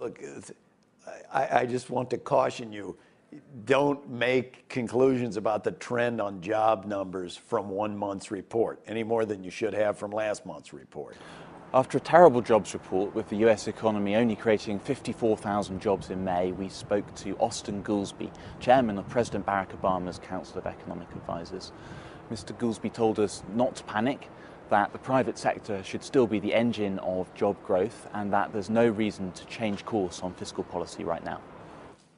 Look, I just want to caution you, don't make conclusions about the trend on job numbers from 1 month's report, any more than you should have from last month's report. After a terrible jobs report with the US economy only creating 54,000 jobs in May, we spoke to Austin Goolsbee, chairman of President Barack Obama's Council of Economic Advisors. Mr. Goolsbee told us not to panic, that the private sector should still be the engine of job growth and that there's no reason to change course on fiscal policy right now.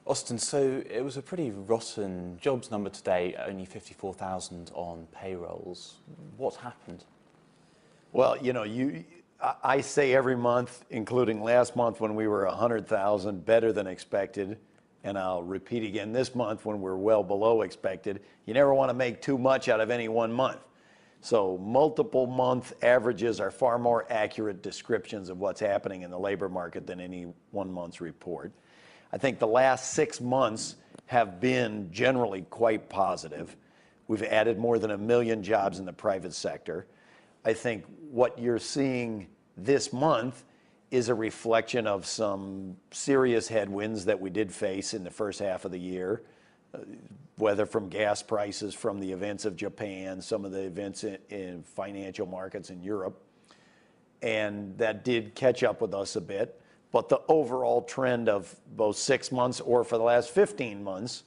Austin, so it was a pretty rotten jobs number today, only 54,000 on payrolls. What happened? Well, you know, I say every month, including last month when we were 100,000 better than expected, and I'll repeat again this month when we're well below expected, you never want to make too much out of any 1 month. So multiple month averages are far more accurate descriptions of what's happening in the labor market than any 1 month's report. I think the last 6 months have been generally quite positive. We've added more than 1 million jobs in the private sector. I think what you're seeing this month is a reflection of some serious headwinds that we did face in the first half of the year, whether from gas prices, from the events of Japan, some of the events in financial markets in Europe. And that did catch up with us a bit. But the overall trend of both 6 months or for the last 15 months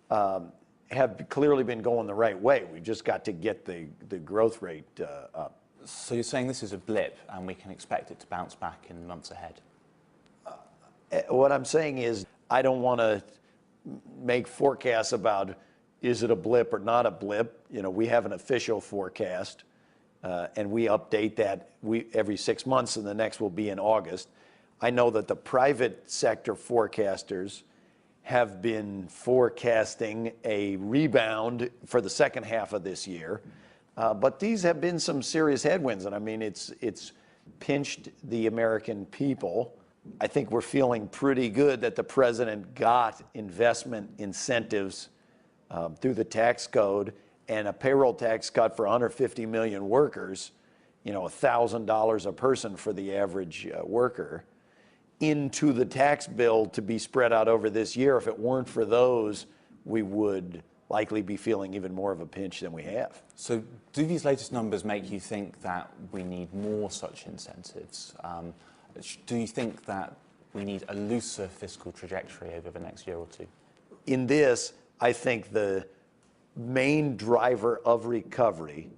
have clearly been going the right way. We've just got to get the growth rate up. So you're saying this is a blip and we can expect it to bounce back in the months ahead? What I'm saying is I don't want to make forecasts about is it a blip or not a blip. You know, we have an official forecast and we update that every 6 months, and the next will be in August. I know that the private sector forecasters have been forecasting a rebound for the second half of this year. But these have been some serious headwinds, and I mean, it's pinched the American people. I think we're feeling pretty good that the president got investment incentives through the tax code and a payroll tax cut for 150 million workers, you know, $1,000 a person for the average worker, into the tax bill to be spread out over this year. If it weren't for those, we would likely be feeling even more of a pinch than we have. So do these latest numbers make you think that we need more such incentives? Do you think that we need a looser fiscal trajectory over the next year or two? In this, I think the main driver of recovery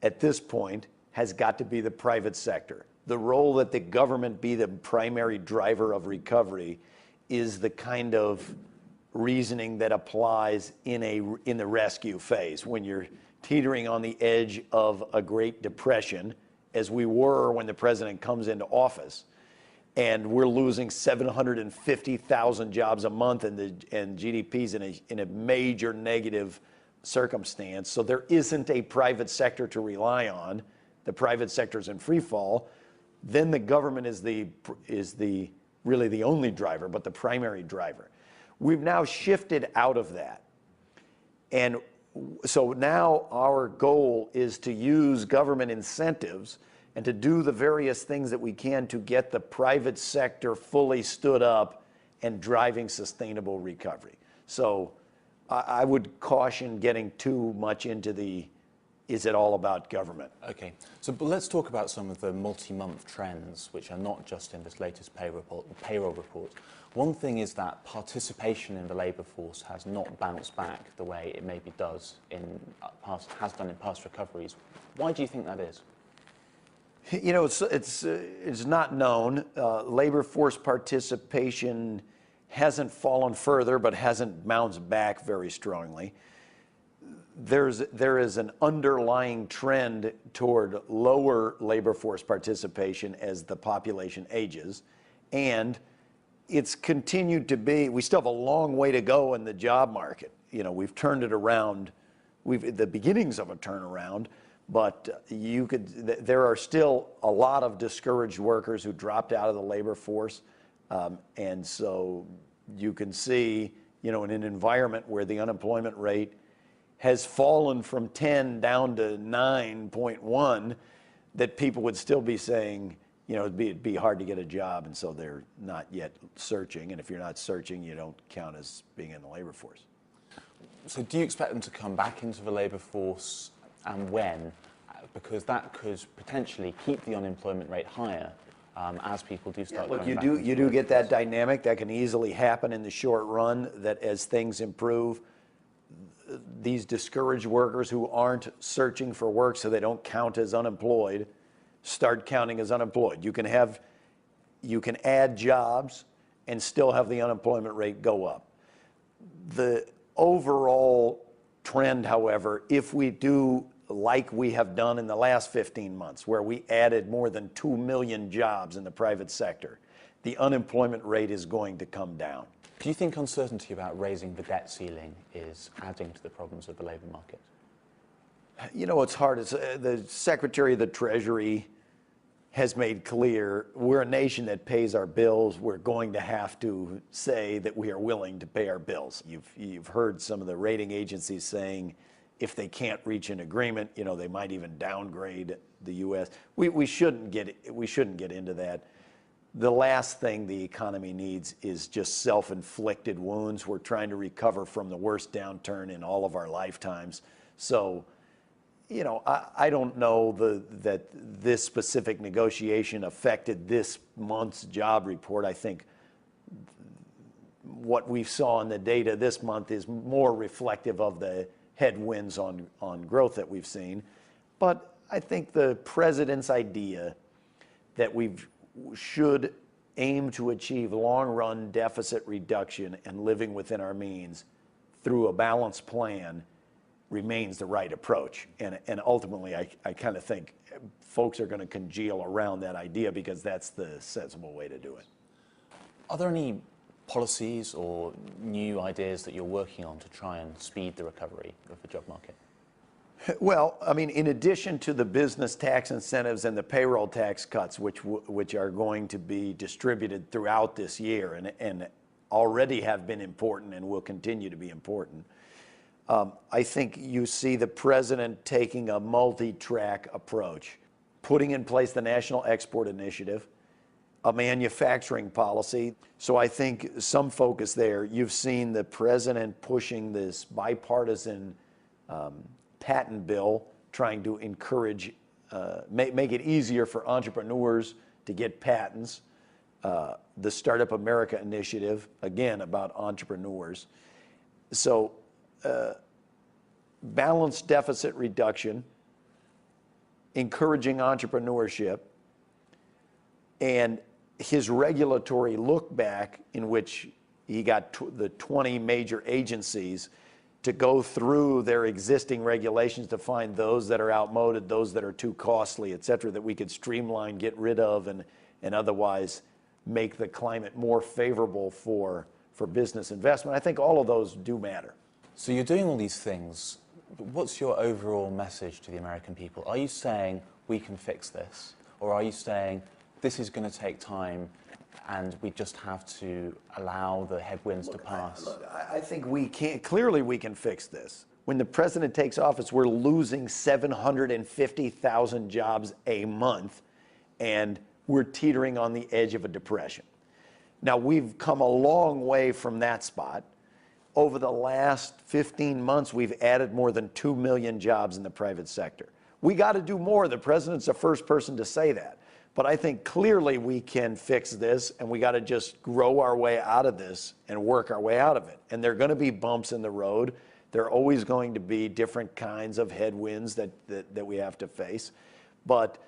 at this point has got to be the private sector. The role that the government be the primary driver of recovery is the kind of reasoning that applies in the rescue phase, when you're teetering on the edge of a Great Depression, as we were when the president comes into office, and we're losing 750,000 jobs a month, and GDP's in a major negative circumstance. So there isn't a private sector to rely on. The private sector's in free fall. Then the government is really the only driver, but the primary driver. We've now shifted out of that. And so now our goal is to use government incentives and to do the various things that we can to get the private sector fully stood up and driving sustainable recovery. So I would caution getting too much into is it all about government? Okay, so but let's talk about some of the multi-month trends, which are not just in this latest payroll report. One thing is that participation in the labour force has not bounced back the way it maybe has done in past recoveries. Why do you think that is? You know, it's not known. Labour force participation hasn't fallen further, but hasn't bounced back very strongly. There is an underlying trend toward lower labor force participation as the population ages, and it's continued to be. We still have a long way to go in the job market. You know, we've turned it around. We've the beginnings of a turnaround, but there are still a lot of discouraged workers who dropped out of the labor force, and so you can see, you know, in an environment where the unemployment rate has fallen from 10 down to 9.1, that people would still be saying, it'd be hard to get a job, and so they're not yet searching. And if you're not searching, you don't count as being in the labor force. So do you expect them to come back into the labor force, and when? Because that could potentially keep the unemployment rate higher as people do start Look, going back into you the do get that workforce. dynamic that can easily happen in the short run, that as things improve, these discouraged workers who aren't searching for work so they don't count as unemployed start counting as unemployed. You can add jobs and still have the unemployment rate go up. The overall trend, however, if we do like we have done in the last 15 months, where we added more than 2 million jobs in the private sector, the unemployment rate is going to come down. Do you think uncertainty about raising the debt ceiling is adding to the problems of the labor market? It's hard. The Secretary of the Treasury has made clear we're a nation that pays our bills. We're going to have to say that we are willing to pay our bills. You've heard some of the rating agencies saying if they can't reach an agreement, they might even downgrade the U.S. We shouldn't get into that. The last thing the economy needs is just self-inflicted wounds. We're trying to recover from the worst downturn in all of our lifetimes. So, I don't know that this specific negotiation affected this month's job report. I think what we saw in the data this month is more reflective of the headwinds on growth that we've seen. But I think the president's idea that we should aim to achieve long-run deficit reduction and living within our means through a balanced plan remains the right approach. And ultimately, I kind of think folks are going to congeal around that idea because that's the sensible way to do it. Are there any policies or new ideas that you're working on to try and speed the recovery of the job market? Well, in addition to the business tax incentives and the payroll tax cuts, which are going to be distributed throughout this year and already have been important and will continue to be important, I think you see the president taking a multi-track approach, putting in place the National Export Initiative, a manufacturing policy. So I think some focus there. You've seen the president pushing this bipartisan patent bill, trying to encourage, make it easier for entrepreneurs to get patents. The Startup America initiative, again, about entrepreneurs. So balanced deficit reduction, encouraging entrepreneurship, and his regulatory look back, in which he got the 20 major agencies to go through their existing regulations to find those that are outmoded, those that are too costly, et cetera, that we could streamline, get rid of, and otherwise make the climate more favorable for business investment. I think all of those do matter. So you're doing all these things, but what's your overall message to the American people? Are you saying we can fix this? Or are you saying this is going to take time and we just have to allow the headwinds to pass? I think we can. Clearly, we can fix this. When the president takes office, we're losing 750,000 jobs a month, and we're teetering on the edge of a depression. Now, we've come a long way from that spot. Over the last 15 months, we've added more than 2 million jobs in the private sector. We got to do more. The president's the first person to say that. But I think clearly we can fix this, and we got to just grow our way out of this and work our way out of it. And there are going to be bumps in the road. There are always going to be different kinds of headwinds that we have to face. But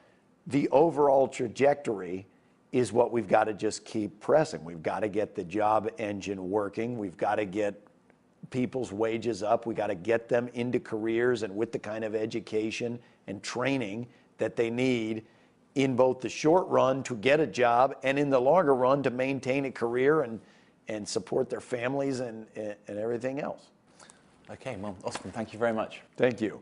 the overall trajectory is what we've got to just keep pressing. We've got to get the job engine working. We've got to get people's wages up. We got to get them into careers and with the kind of education and training that they need in both the short run to get a job and in the longer run to maintain a career and support their families and everything else. Okay, well, Austin, thank you very much. Thank you.